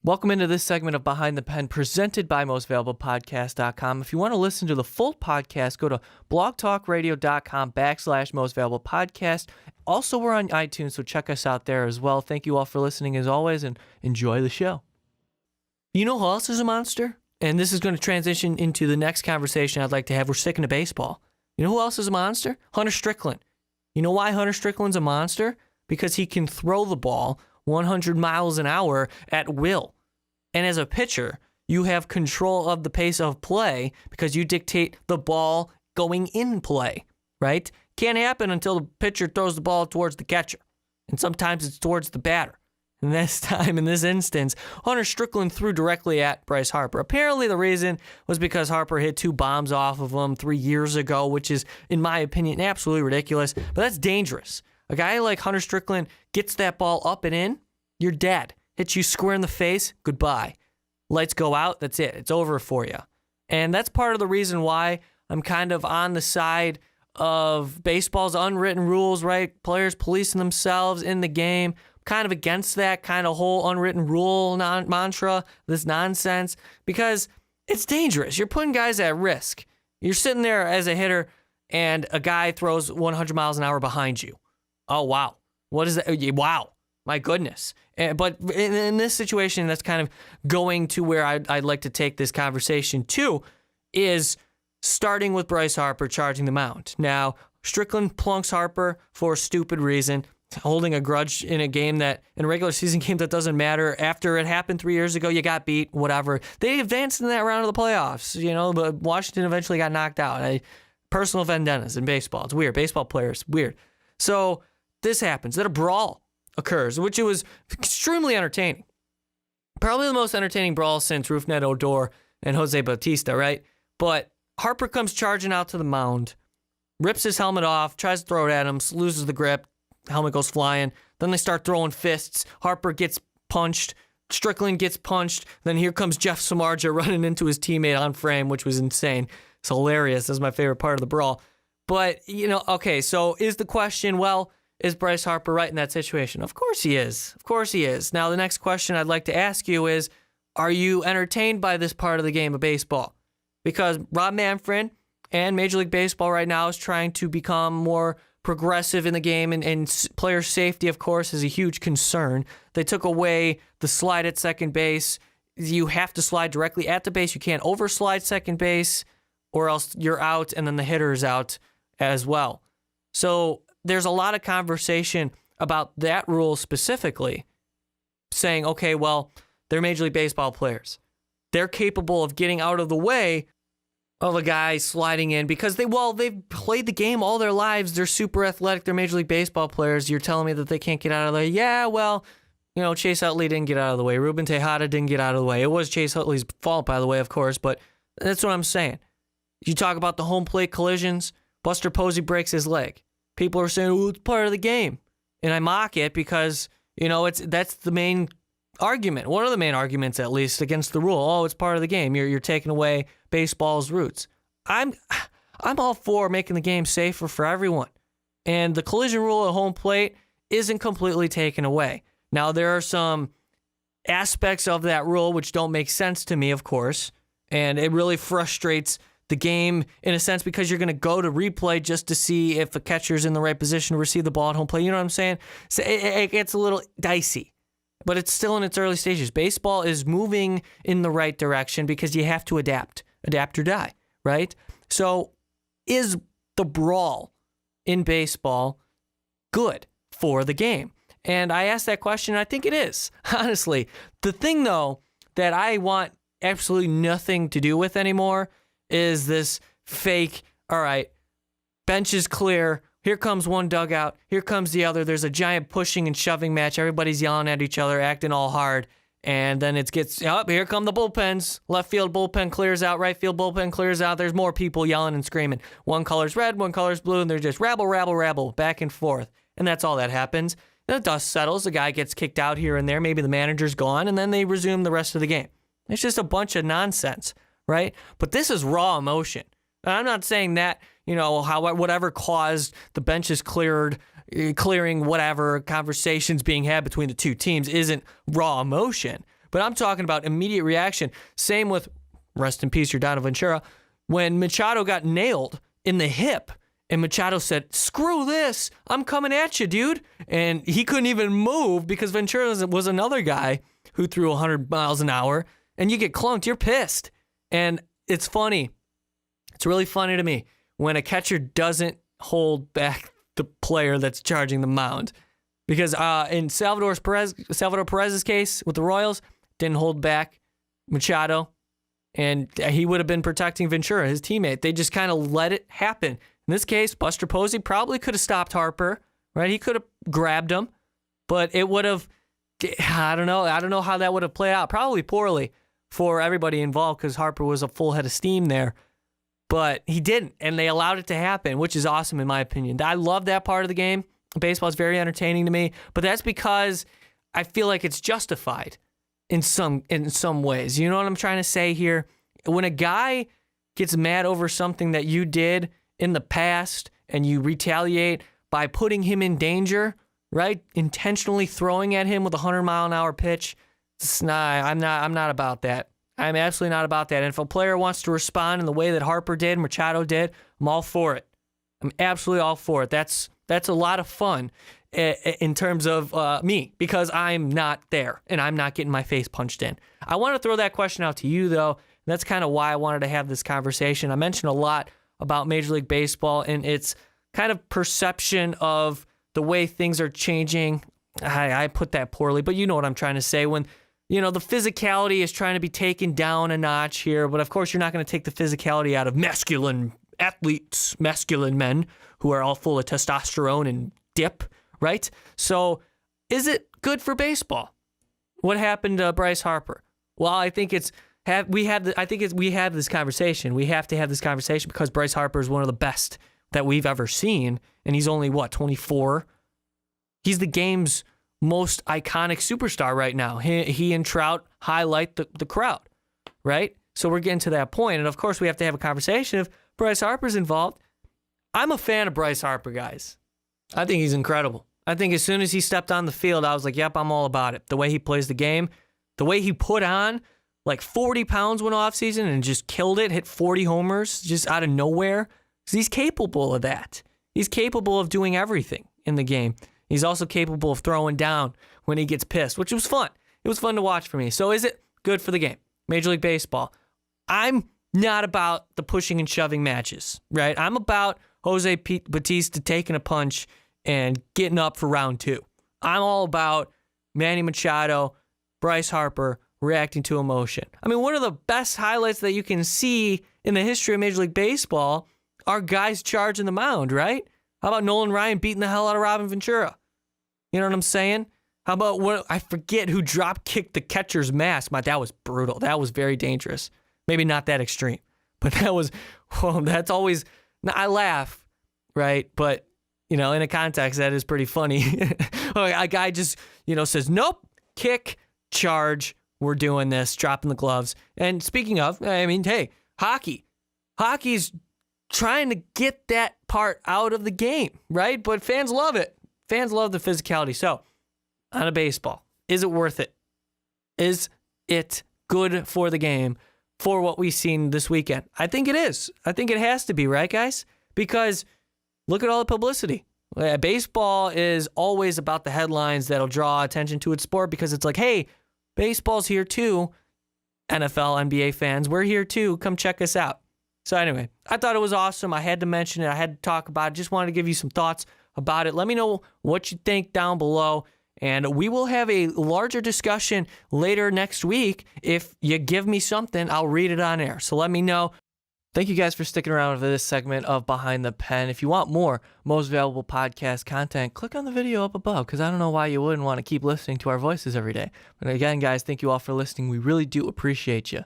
Welcome into this segment of Behind the Pen presented by MostValuablePodcast.com. If you want to listen to the full podcast, go to blogtalkradio.com/MostValuablePodcast. Also, we're on iTunes, so check us out there as well. Thank you all for listening as always, and enjoy the show. You know who else is a monster? And this is going to transition into the next conversation I'd like to have. We're sticking to baseball. You know who else is a monster? Hunter Stirckland. You know why Hunter Strickland's a monster? Because he can throw the ball 100 miles an hour at will. And as a pitcher, you have control of the pace of play because you dictate the ball going in play, right? Can't happen until the pitcher throws the ball towards the catcher. And sometimes it's towards the batter. And this time, in this instance, Hunter Stirckland threw directly at Bryce Harper. Apparently, the reason was because Harper hit 2 bombs off of him 3 years ago, which is, in my opinion, absolutely ridiculous. But that's dangerous. A guy like Hunter Stirckland gets that ball up and in, you're dead. Hits you square in the face, goodbye. Lights go out, that's it. It's over for you. And that's part of the reason why I'm kind of on the side of baseball's unwritten rules, right? Players policing themselves in the game. Kind of against that kind of whole unwritten rule mantra, this nonsense, because it's dangerous. You're putting guys at risk. You're sitting there as a hitter, and a guy throws 100 miles an hour behind you. Oh, wow. What is that? Wow. My goodness. But in this situation, that's kind of going to where I'd like to take this conversation to, is starting with Bryce Harper charging the mound. Now, Stirckland plunks Harper for a stupid reason, holding a grudge in a game that, in a regular season game that doesn't matter. After it happened 3 years ago, you got beat, whatever. They advanced in that round of the playoffs, but Washington eventually got knocked out. Personal vendettas in baseball. It's weird. Baseball players, weird. So this happens. Then a brawl occurs, which it was extremely entertaining. Probably the most entertaining brawl since Rougned Odor and Jose Bautista, right? But Harper comes charging out to the mound, rips his helmet off, tries to throw it at him, loses the grip, helmet goes flying. Then they start throwing fists. Harper gets punched. Stirckland gets punched. Then here comes Jeff Samardzija running into his teammate on frame, which was insane. It's hilarious. That's my favorite part of the brawl. But, okay, so is the question, well, is Bryce Harper right in that situation? Of course he is. Of course he is. Now, the next question I'd like to ask you is, are you entertained by this part of the game of baseball? Because Rob Manfred and Major League Baseball right now is trying to become more progressive in the game, and player safety, of course, is a huge concern. They took away the slide at second base. You have to slide directly at the base. You can't overslide second base, or else you're out, and then the hitter is out as well. So there's a lot of conversation about that rule specifically, saying, okay, well, they're Major League Baseball players. They're capable of getting out of the way of a guy sliding in because they've played the game all their lives. They're super athletic. They're Major League Baseball players. You're telling me that they can't get out of the way? Yeah, well, Chase Utley didn't get out of the way. Ruben Tejada didn't get out of the way. It was Chase Utley's fault, by the way, of course, but that's what I'm saying. You talk about the home plate collisions. Buster Posey breaks his leg. People are saying, oh, it's part of the game. And I mock it because, that's the main argument. One of the main arguments, at least, against the rule. Oh, it's part of the game. You're taking away baseball's roots. I'm all for making the game safer for everyone. And the collision rule at home plate isn't completely taken away. Now, there are some aspects of that rule which don't make sense to me, of course. And it really frustrates the game in a sense because you're going to go to replay just to see if the catcher's in the right position to receive the ball at home plate. You know what I'm saying? So it gets a little dicey. But it's still in its early stages. Baseball is moving in the right direction because you have to adapt or die, right? So is the brawl in baseball good for the game? And I asked that question, and I think it is, honestly. The thing, though, that I want absolutely nothing to do with anymore is this fake, all right, bench is clear, here comes one dugout, here comes the other, there's a giant pushing and shoving match, everybody's yelling at each other, acting all hard, and then here come the bullpens, left field bullpen clears out, right field bullpen clears out, there's more people yelling and screaming. One color's red, one color's blue, and they're just rabble, rabble, rabble, back and forth, and that's all that happens. Then the dust settles, the guy gets kicked out here and there, maybe the manager's gone, and then they resume the rest of the game. It's just a bunch of nonsense, right? But this is raw emotion. And I'm not saying that, whatever caused the benches clearing whatever conversations being had between the two teams isn't raw emotion. But I'm talking about immediate reaction. Same with, rest in peace, your Donovan Ventura, when Machado got nailed in the hip. And Machado said, screw this, I'm coming at you, dude. And he couldn't even move because Ventura was another guy who threw 100 miles an hour. And you get clunked, you're pissed. And it's funny. It's really funny to me when a catcher doesn't hold back the player that's charging the mound. Because in Salvador Perez's case with the Royals, didn't hold back Machado. And he would have been protecting Ventura, his teammate. They just kind of let it happen. In this case, Buster Posey probably could have stopped Harper, right? He could have grabbed him, but it would have, I don't know how that would have played out. Probably poorly for everybody involved because Harper was a full head of steam there. But he didn't, and they allowed it to happen, which is awesome in my opinion. I love that part of the game. Baseball is very entertaining to me, but that's because I feel like it's justified in some ways. You know what I'm trying to say here? When a guy gets mad over something that you did in the past and you retaliate by putting him in danger, right? Intentionally throwing at him with a 100-mile-an-hour pitch, I'm not about that. I'm absolutely not about that. And if a player wants to respond in the way that Harper did, Machado did, I'm all for it. I'm absolutely all for it. That's a lot of fun in terms of me because I'm not there and I'm not getting my face punched in. I want to throw that question out to you, though. That's kind of why I wanted to have this conversation. I mentioned a lot about Major League Baseball and its kind of perception of the way things are changing. I put that poorly, but you know what I'm trying to say. When, the physicality is trying to be taken down a notch here, but of course you're not going to take the physicality out of masculine athletes, masculine men who are all full of testosterone and dip, right? So is it good for baseball? What happened to Bryce Harper? Well, I think we have this conversation. We have to have this conversation because Bryce Harper is one of the best that we've ever seen, and he's only 24. He's the game's most iconic superstar right now. He and Trout highlight the crowd, right? So we're getting to that point, and of course we have to have a conversation if Bryce Harper's involved. I'm a fan of Bryce Harper, guys. I think he's incredible. I think as soon as he stepped on the field, I was like, yep, I'm all about it. The way he plays the game, the way he put on like 40 pounds one offseason and just killed it, hit 40 homers just out of nowhere. Because he's capable of that. He's capable of doing everything in the game. He's also capable of throwing down when he gets pissed, which was fun. It was fun to watch for me. So is it good for the game? Major League Baseball. I'm not about the pushing and shoving matches, right? I'm about Jose Bautista taking a punch and getting up for round 2. I'm all about Manny Machado, Bryce Harper reacting to emotion. I mean, one of the best highlights that you can see in the history of Major League Baseball are guys charging the mound, right? How about Nolan Ryan beating the hell out of Robin Ventura? You know what I'm saying? How about I forget who drop kicked the catcher's mask. That was brutal. That was very dangerous. Maybe not that extreme, but that's always, I laugh, right? But, in a context, that is pretty funny. A guy just, says, nope, kick, charge, we're doing this, dropping the gloves. And speaking of, hey, hockey's trying to get that part out of the game, right? But fans love it. Fans love the physicality. So, on a baseball, is it worth it? Is it good for the game for what we've seen this weekend? I think it is. I think it has to be, right, guys? Because look at all the publicity. Baseball is always about the headlines that'll draw attention to its sport because it's like, hey, baseball's here too. NFL, NBA fans, we're here too. Come check us out. So anyway, I thought it was awesome. I had to mention it. I had to talk about it. Just wanted to give you some thoughts about it. Let me know what you think down below. And we will have a larger discussion later next week. If you give me something, I'll read it on air. So let me know. Thank you guys for sticking around for this segment of Behind the Pen. If you want more Most Valuable Podcast content, click on the video up above because I don't know why you wouldn't want to keep listening to our voices every day. But again, guys, thank you all for listening. We really do appreciate you.